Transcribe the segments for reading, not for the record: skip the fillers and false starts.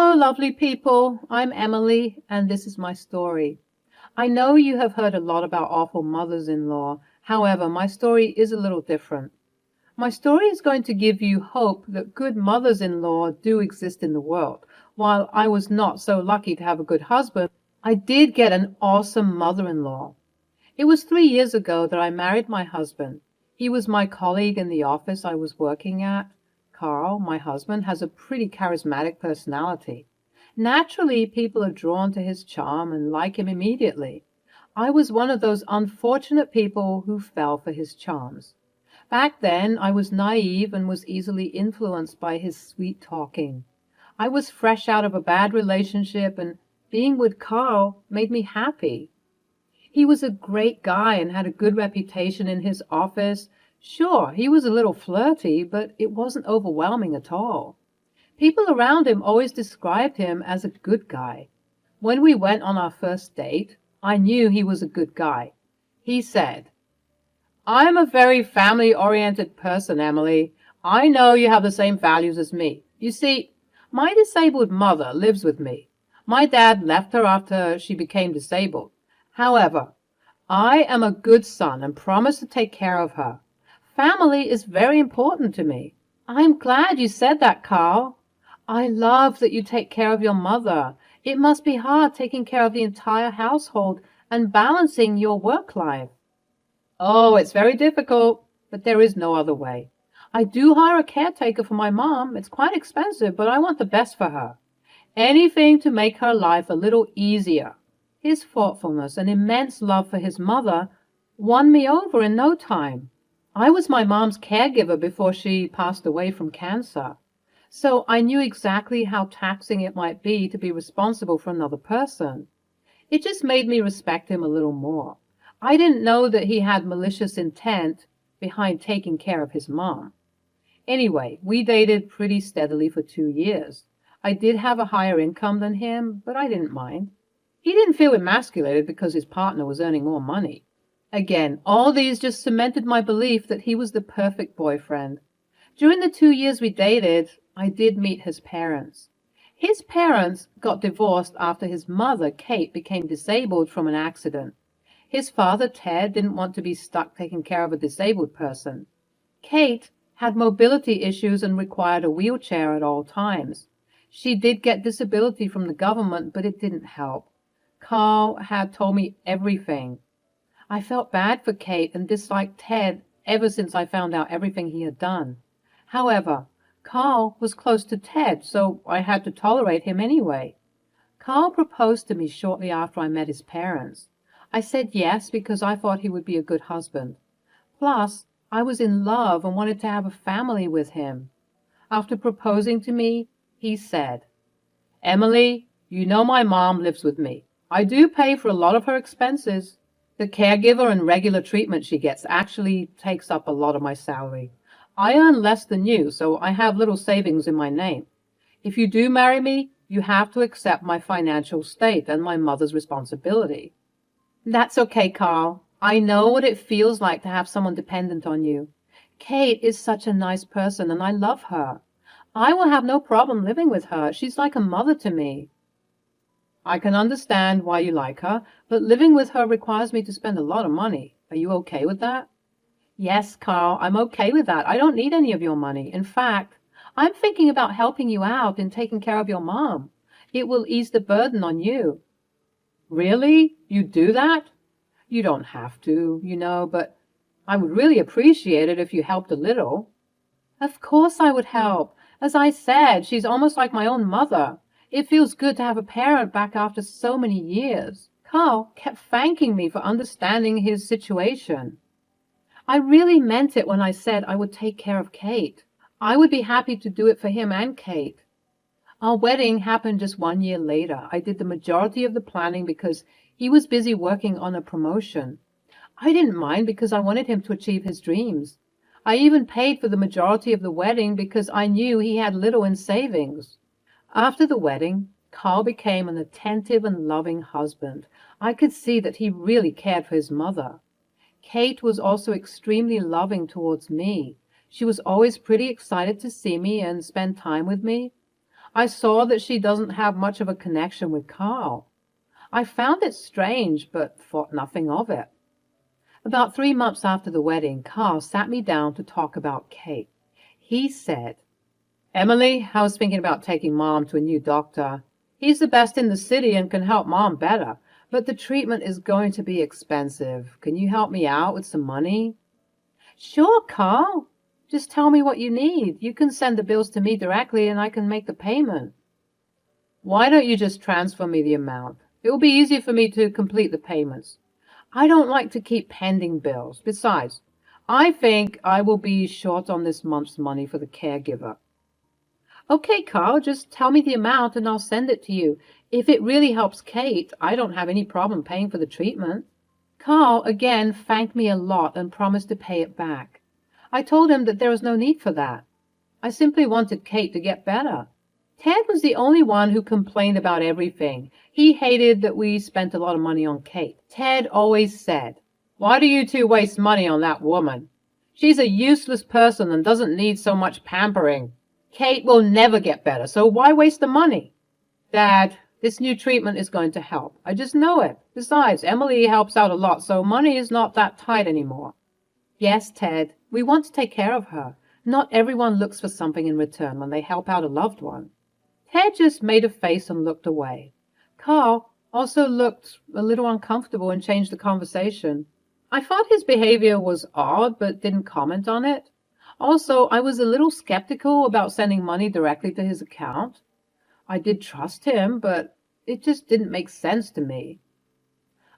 Hello, lovely people. I'm Emily, and this is my story. I know you have heard a lot about awful mothers-in-law. However, my story is a little different. My story is going to give you hope that good mothers-in-law do exist in the world. While I was not so lucky to have a good husband, I did get an awesome mother-in-law. It was 3 years ago that I married my husband. He was my colleague in the office I was working at. Carl, my husband, has a pretty charismatic personality. Naturally, people are drawn to his charm and like him immediately. I was one of those unfortunate people who fell for his charms. Back then, I was naive and was easily influenced by his sweet talking. I was fresh out of a bad relationship, and being with Carl made me happy. He was a great guy and had a good reputation in his office. Sure, he was a little flirty, but it wasn't overwhelming at all. People around him always described him as a good guy. When we went on our first date, I knew he was a good guy. He said, "I'm a very family-oriented person, Emily. I know you have the same values as me. You see, my disabled mother lives with me. My dad left her after she became disabled. However, I am a good son and promise to take care of her. Family is very important to me." "I'm glad you said that, Carl. I love that you take care of your mother. It must be hard taking care of the entire household and balancing your work life." "Oh, it's very difficult, but there is no other way. I do hire a caretaker for my mom. It's quite expensive, but I want the best for her. Anything to make her life a little easier." His thoughtfulness and immense love for his mother won me over in no time. I was my mom's caregiver before she passed away from cancer, so I knew exactly how taxing it might be to be responsible for another person. It just made me respect him a little more. I didn't know that he had malicious intent behind taking care of his mom. Anyway, we dated pretty steadily for 2 years. I did have a higher income than him, but I didn't mind. He didn't feel emasculated because his partner was earning more money. Again, all these just cemented my belief that he was the perfect boyfriend. During the 2 years we dated, I did meet his parents. His parents got divorced after his mother, Kate, became disabled from an accident. His father, Ted, didn't want to be stuck taking care of a disabled person. Kate had mobility issues and required a wheelchair at all times. She did get disability from the government, but it didn't help. Carl had told me everything. I felt bad for Kate and disliked Ted ever since I found out everything he had done. However, Carl was close to Ted, so I had to tolerate him anyway. Carl proposed to me shortly after I met his parents. I said yes because I thought he would be a good husband. Plus, I was in love and wanted to have a family with him. After proposing to me, he said, "Emily, you know my mom lives with me. I do pay for a lot of her expenses. The caregiver and regular treatment she gets actually takes up a lot of my salary. I earn less than you, so I have little savings in my name. If you do marry me, you have to accept my financial state and my mother's responsibility." "That's okay, Carl. I know what it feels like to have someone dependent on you. Kate is such a nice person, and I love her. I will have no problem living with her. She's like a mother to me." "I can understand why you like her, but living with her requires me to spend a lot of money. Are you okay with that?" "Yes, Carl, I'm okay with that. I don't need any of your money. In fact, I'm thinking about helping you out in taking care of your mom. It will ease the burden on you." "Really? You do that?" "You don't have to, but I would really appreciate it if you helped a little." "Of course I would help. As I said, she's almost like my own mother. It feels good to have a parent back after so many years." Carl kept thanking me for understanding his situation. I really meant it when I said I would take care of Kate. I would be happy to do it for him and Kate. Our wedding happened just 1 year later. I did the majority of the planning because he was busy working on a promotion. I didn't mind because I wanted him to achieve his dreams. I even paid for the majority of the wedding because I knew he had little in savings. After the wedding, Carl became an attentive and loving husband. I could see that he really cared for his mother. Kate was also extremely loving towards me. She was always pretty excited to see me and spend time with me. I saw that she doesn't have much of a connection with Carl. I found it strange, but thought nothing of it. About 3 months after the wedding, Carl sat me down to talk about Kate. He said, "Emily, I was thinking about taking Mom to a new doctor. He's the best in the city and can help Mom better, but the treatment is going to be expensive. Can you help me out with some money?" "Sure, Carl. Just tell me what you need. You can send the bills to me directly and I can make the payment." "Why don't you just transfer me the amount? It will be easier for me to complete the payments. I don't like to keep pending bills. Besides, I think I will be short on this month's money for the caregiver." "Okay, Carl, just tell me the amount and I'll send it to you. If it really helps Kate, I don't have any problem paying for the treatment." Carl again thanked me a lot and promised to pay it back. I told him that there was no need for that. I simply wanted Kate to get better. Ted was the only one who complained about everything. He hated that we spent a lot of money on Kate. Ted always said, "Why do you two waste money on that woman? She's a useless person and doesn't need so much pampering. Kate will never get better, so why waste the money?" "Dad, this new treatment is going to help. I just know it. Besides, Emily helps out a lot, so money is not that tight anymore." "Yes, Ted, we want to take care of her. Not everyone looks for something in return when they help out a loved one." Ted just made a face and looked away. Carl also looked a little uncomfortable and changed the conversation. I thought his behavior was odd, but didn't comment on it. Also, I was a little skeptical about sending money directly to his account. I did trust him, but it just didn't make sense to me.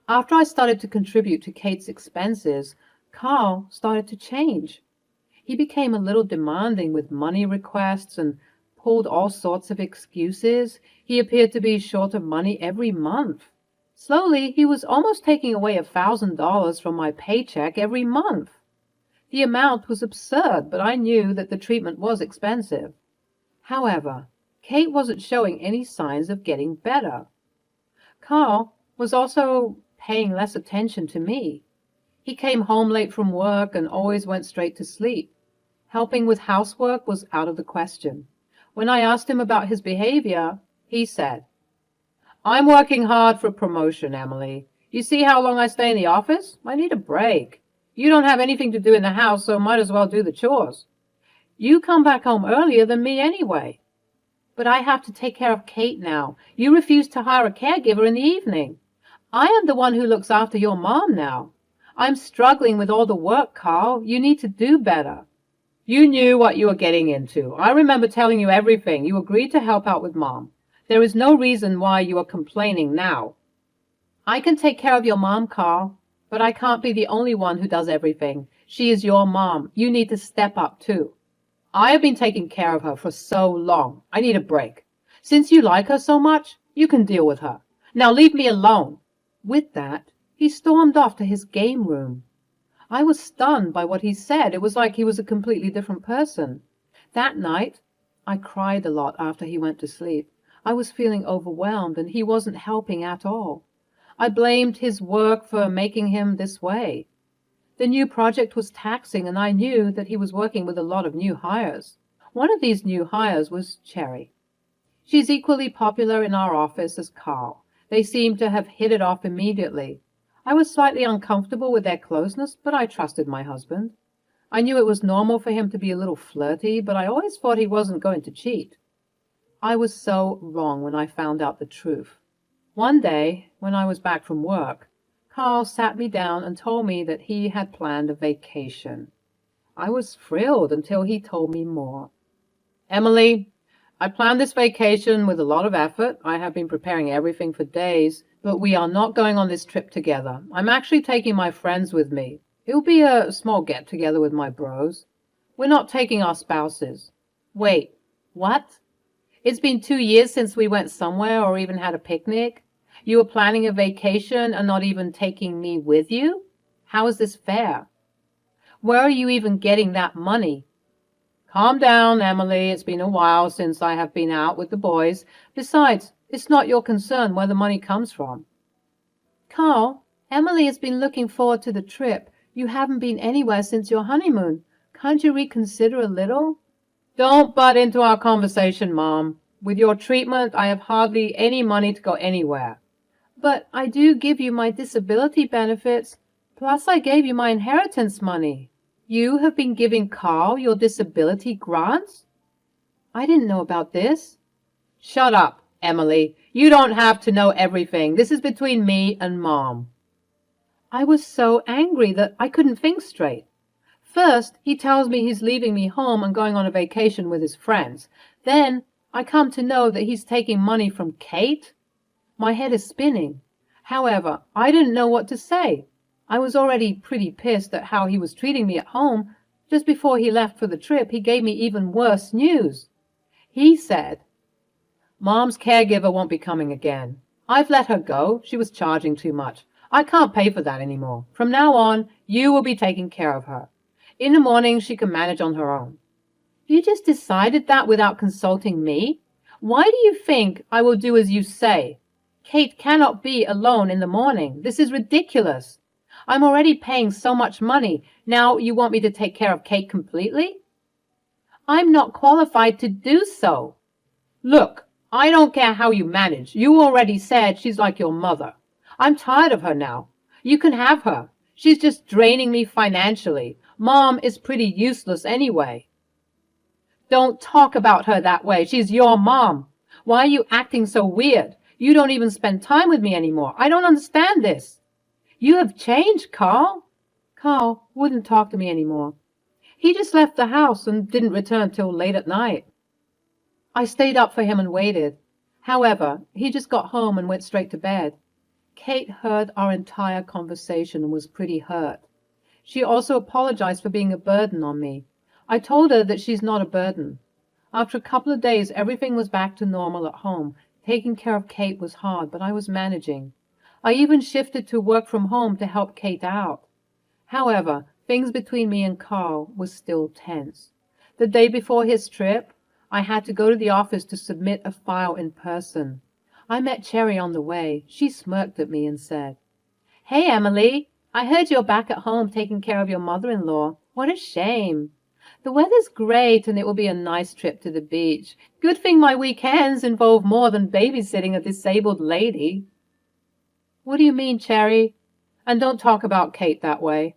After I started to contribute to Kate's expenses, Carl started to change. He became a little demanding with money requests and pulled all sorts of excuses. He appeared to be short of money every month. Slowly, he was almost taking away $1,000 from my paycheck every month. The amount was absurd, but I knew that the treatment was expensive. However, Kate wasn't showing any signs of getting better. Carl was also paying less attention to me. He came home late from work and always went straight to sleep. Helping with housework was out of the question. When I asked him about his behavior, he said, "I'm working hard for a promotion, Emily. You see how long I stay in the office? I need a break. You don't have anything to do in the house, so might as well do the chores. You come back home earlier than me anyway." "But I have to take care of Kate now. You refuse to hire a caregiver in the evening. I am the one who looks after your mom now. I'm struggling with all the work, Carl. You need to do better." "You knew what you were getting into. I remember telling you everything. You agreed to help out with Mom. There is no reason why you are complaining now." "I can take care of your mom, Carl, but I can't be the only one who does everything. She is your mom. You need to step up too." "I have been taking care of her for so long. I need a break. Since you like her so much, you can deal with her. Now leave me alone." With that, he stormed off to his game room. I was stunned by what he said. It was like he was a completely different person. That night, I cried a lot after he went to sleep. I was feeling overwhelmed, and he wasn't helping at all. I blamed his work for making him this way. The new project was taxing, and I knew that he was working with a lot of new hires. One of these new hires was Cherry. She's equally popular in our office as Carl. They seem to have hit it off immediately. I was slightly uncomfortable with their closeness, but I trusted my husband. I knew it was normal for him to be a little flirty, but I always thought he wasn't going to cheat. I was so wrong when I found out the truth. One day, when I was back from work, Carl sat me down and told me that he had planned a vacation. I was thrilled until he told me more. "Emily, I planned this vacation with a lot of effort. I have been preparing everything for days. But we are not going on this trip together. I'm actually taking my friends with me. It will be a small get-together with my bros. We're not taking our spouses." "Wait, what? It's been 2 years since we went somewhere or even had a picnic. You were planning a vacation and not even taking me with you? How is this fair? Where are you even getting that money?" "Calm down, Emily. It's been a while since I have been out with the boys. Besides, it's not your concern where the money comes from." "Carl, Emily has been looking forward to the trip. You haven't been anywhere since your honeymoon. Can't you reconsider a little?" "Don't butt into our conversation, Mom. With your treatment, I have hardly any money to go anywhere. But I do give you my disability benefits, plus I gave you my inheritance money. You have been giving Carl your disability grants? I didn't know about this. Shut up, Emily. You don't have to know everything. This is between me and Mom. I was so angry that I couldn't think straight. First, he tells me he's leaving me home and going on a vacation with his friends. Then, I come to know that he's taking money from Kate. My head is spinning. However, I didn't know what to say. I was already pretty pissed at how he was treating me at home. Just before he left for the trip, he gave me even worse news. He said, Mom's caregiver won't be coming again. I've let her go. She was charging too much. I can't pay for that anymore. From now on, you will be taking care of her. In the morning, she can manage on her own. You just decided that without consulting me? Why do you think I will do as you say? Kate cannot be alone in the morning. This is ridiculous. I'm already paying so much money. Now you want me to take care of Kate completely? I'm not qualified to do so. Look, I don't care how you manage. You already said she's like your mother. I'm tired of her now. You can have her. She's just draining me financially. Mom is pretty useless anyway. Don't talk about her that way. She's your mom. Why are you acting so weird? You don't even spend time with me anymore. I don't understand this. You have changed, Carl. Carl wouldn't talk to me anymore. He just left the house and didn't return till late at night. I stayed up for him and waited. However, he just got home and went straight to bed. Kate heard our entire conversation and was pretty hurt. She also apologized for being a burden on me. I told her that she's not a burden. After a couple of days, everything was back to normal at home. Taking care of Kate was hard, but I was managing. I even shifted to work from home to help Kate out. However, things between me and Carl were still tense. The day before his trip, I had to go to the office to submit a file in person. I met Cherry on the way. She smirked at me and said, Hey, Emily, I heard you're back at home taking care of your mother-in-law. What a shame. The weather's great and it will be a nice trip to the beach. Good thing my weekends involve more than babysitting a disabled lady. What do you mean, Cherry? And don't talk about Kate that way.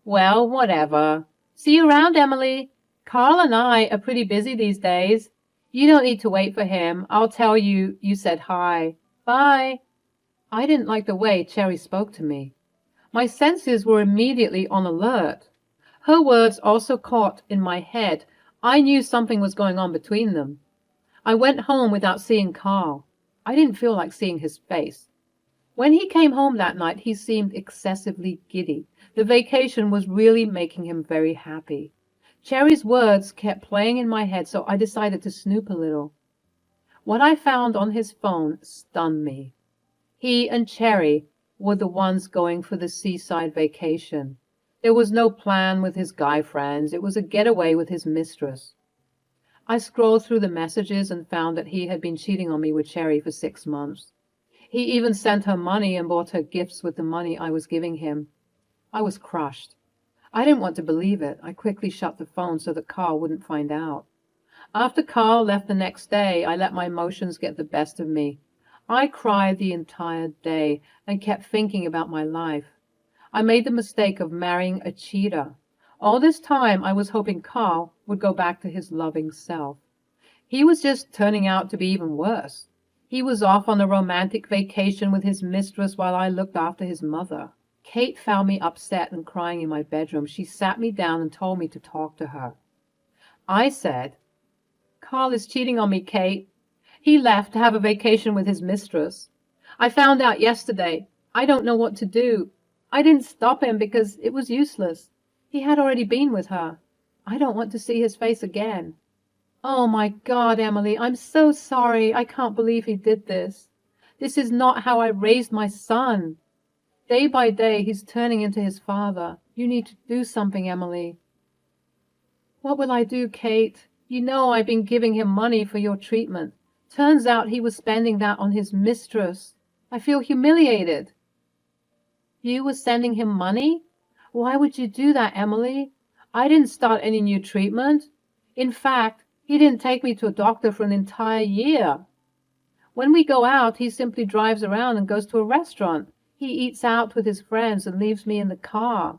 Well, whatever. See you around, Emily. Carl and I are pretty busy these days. You don't need to wait for him. I'll tell you said hi. Bye. I didn't like the way Cherry spoke to me. My senses were immediately on alert. Her words also caught in my head. I knew something was going on between them. I went home without seeing Carl. I didn't feel like seeing his face. When he came home that night, he seemed excessively giddy. The vacation was really making him very happy. Cherry's words kept playing in my head, so I decided to snoop a little. What I found on his phone stunned me. He and Cherry were the ones going for the seaside vacation. There was no plan with his guy friends. It was a getaway with his mistress. I scrolled through the messages and found that he had been cheating on me with Cherry for 6 months. He even sent her money and bought her gifts with the money I was giving him. I was crushed. I didn't want to believe it. I quickly shut the phone so that Carl wouldn't find out. After Carl left the next day, I let my emotions get the best of me. I cried the entire day and kept thinking about my life. I made the mistake of marrying a cheater. All this time, I was hoping Carl would go back to his loving self. He was just turning out to be even worse. He was off on a romantic vacation with his mistress while I looked after his mother. Kate found me upset and crying in my bedroom. She sat me down and told me to talk to her. I said, Carl is cheating on me, Kate. He left to have a vacation with his mistress. I found out yesterday. I don't know what to do. I didn't stop him because it was useless. He had already been with her. I don't want to see his face again. Oh, my God, Emily, I'm so sorry. I can't believe he did this. This is not how I raised my son. Day by day, he's turning into his father. You need to do something, Emily. What will I do, Kate? You know I've been giving him money for your treatment. Turns out he was spending that on his mistress. I feel humiliated. You were sending him money? Why would you do that, Emily? I didn't start any new treatment. In fact, He didn't take me to a doctor for an entire year. When we go out, he simply drives around and goes to a restaurant. He eats out with his friends and leaves me in the car.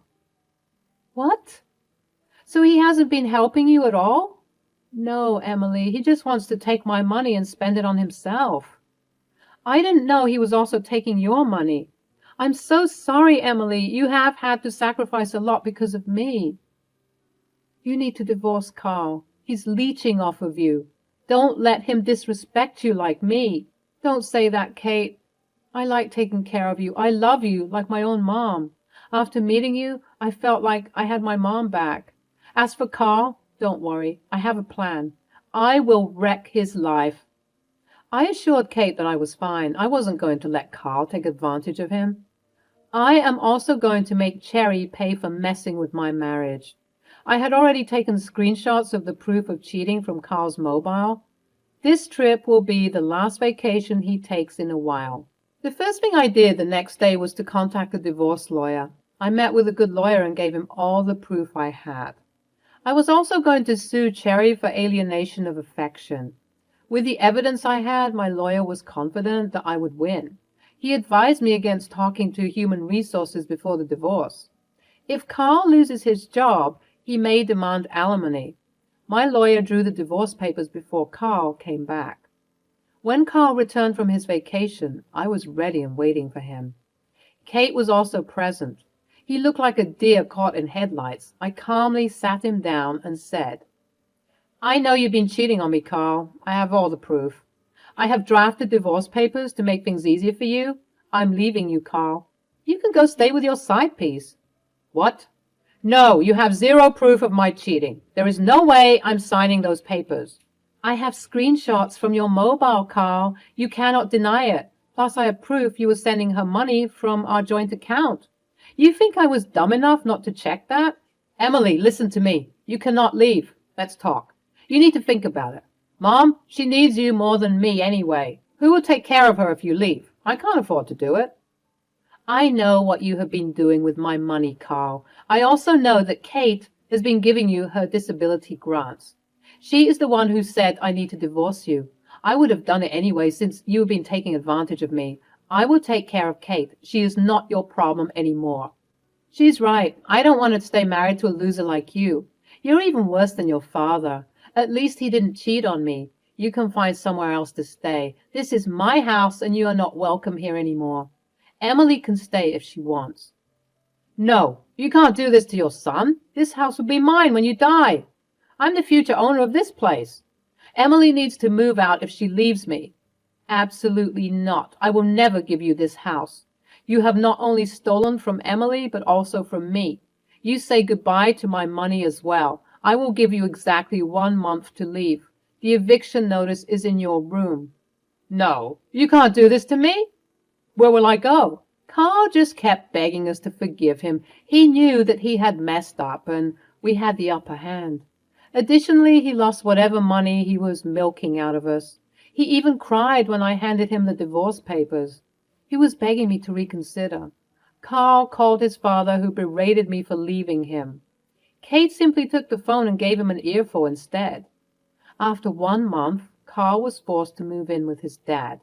What? So he hasn't been helping you at all? No, Emily, he just wants to take my money and spend it on himself. I didn't know he was also taking your money. I'm so sorry, Emily. You have had to sacrifice a lot because of me. You need to divorce Carl. He's leeching off of you. Don't let him disrespect you like me. Don't say that, Kate. I like taking care of you. I love you like my own mom. After meeting you, I felt like I had my mom back. As for Carl, don't worry. I have a plan. I will wreck his life. I assured Kate that I was fine. I wasn't going to let Carl take advantage of him. I am also going to make Cherry pay for messing with my marriage. I had already taken screenshots of the proof of cheating from Carl's mobile. This trip will be the last vacation he takes in a while. The first thing I did the next day was to contact a divorce lawyer. I met with a good lawyer and gave him all the proof I had. I was also going to sue Cherry for alienation of affection. With the evidence I had, my lawyer was confident that I would win. He advised me against talking to human resources before the divorce. If Carl loses his job, he may demand alimony. My lawyer drew the divorce papers before Carl came back. When Carl returned from his vacation, I was ready and waiting for him. Kate was also present. He looked like a deer caught in headlights. I calmly sat him down and said, I know you've been cheating on me, Carl. I have all the proof. I have drafted divorce papers to make things easier for you. I'm leaving you, Carl. You can go stay with your side piece. What? No, you have zero proof of my cheating. There is no way I'm signing those papers. I have screenshots from your mobile, Carl. You cannot deny it. Plus, I have proof you were sending her money from our joint account. You think I was dumb enough not to check that? Emily, listen to me. You cannot leave. Let's talk. You need to think about it. Mom, she needs you more than me anyway. Who will take care of her if you leave? I can't afford to do it. I know what you have been doing with my money, Carl. I also know that Kate has been giving you her disability grants. She is the one who said I need to divorce you. I would have done it anyway since you have been taking advantage of me. I will take care of Kate. She is not your problem anymore. She's right. I don't want to stay married to a loser like you. You're even worse than your father. At least he didn't cheat on me. You can find somewhere else to stay. This is my house and you are not welcome here anymore. Emily can stay if she wants. No, you can't do this to your son. This house will be mine when you die. I'm the future owner of this place. Emily needs to move out if she leaves me. Absolutely not. I will never give you this house. You have not only stolen from Emily, but also from me. You say goodbye to my money as well. I will give you exactly 1 month to leave. The eviction notice is in your room. No, you can't do this to me. Where will I go? Carl just kept begging us to forgive him. He knew that he had messed up and we had the upper hand. Additionally, he lost whatever money he was milking out of us. He even cried when I handed him the divorce papers. He was begging me to reconsider. Carl called his father, who berated me for leaving him. Kate simply took the phone and gave him an earful instead. After 1 month, Carl was forced to move in with his dad.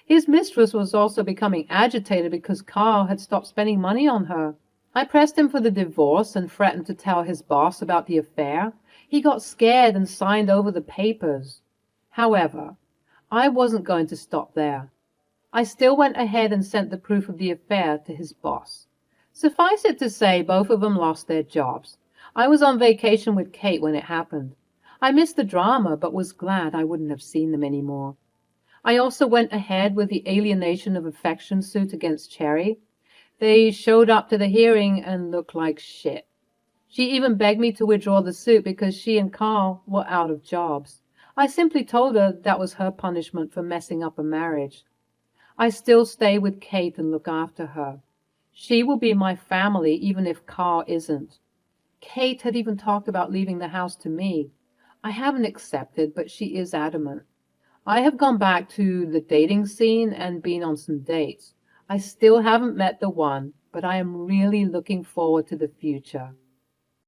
His mistress was also becoming agitated because Carl had stopped spending money on her. I pressed him for the divorce and threatened to tell his boss about the affair. He got scared and signed over the papers. However, I wasn't going to stop there. I still went ahead and sent the proof of the affair to his boss. Suffice it to say, both of them lost their jobs. I was on vacation with Kate when it happened. I missed the drama, but was glad I wouldn't have seen them anymore. I also went ahead with the alienation of affection suit against Cherry. They showed up to the hearing and looked like shit. She even begged me to withdraw the suit because she and Carl were out of jobs. I simply told her that was her punishment for messing up a marriage. I still stay with Kate and look after her. She will be my family even if Carl isn't. Kate had even talked about leaving the house to me. I haven't accepted, but she is adamant. I have gone back to the dating scene and been on some dates. I still haven't met the one, but I am really looking forward to the future.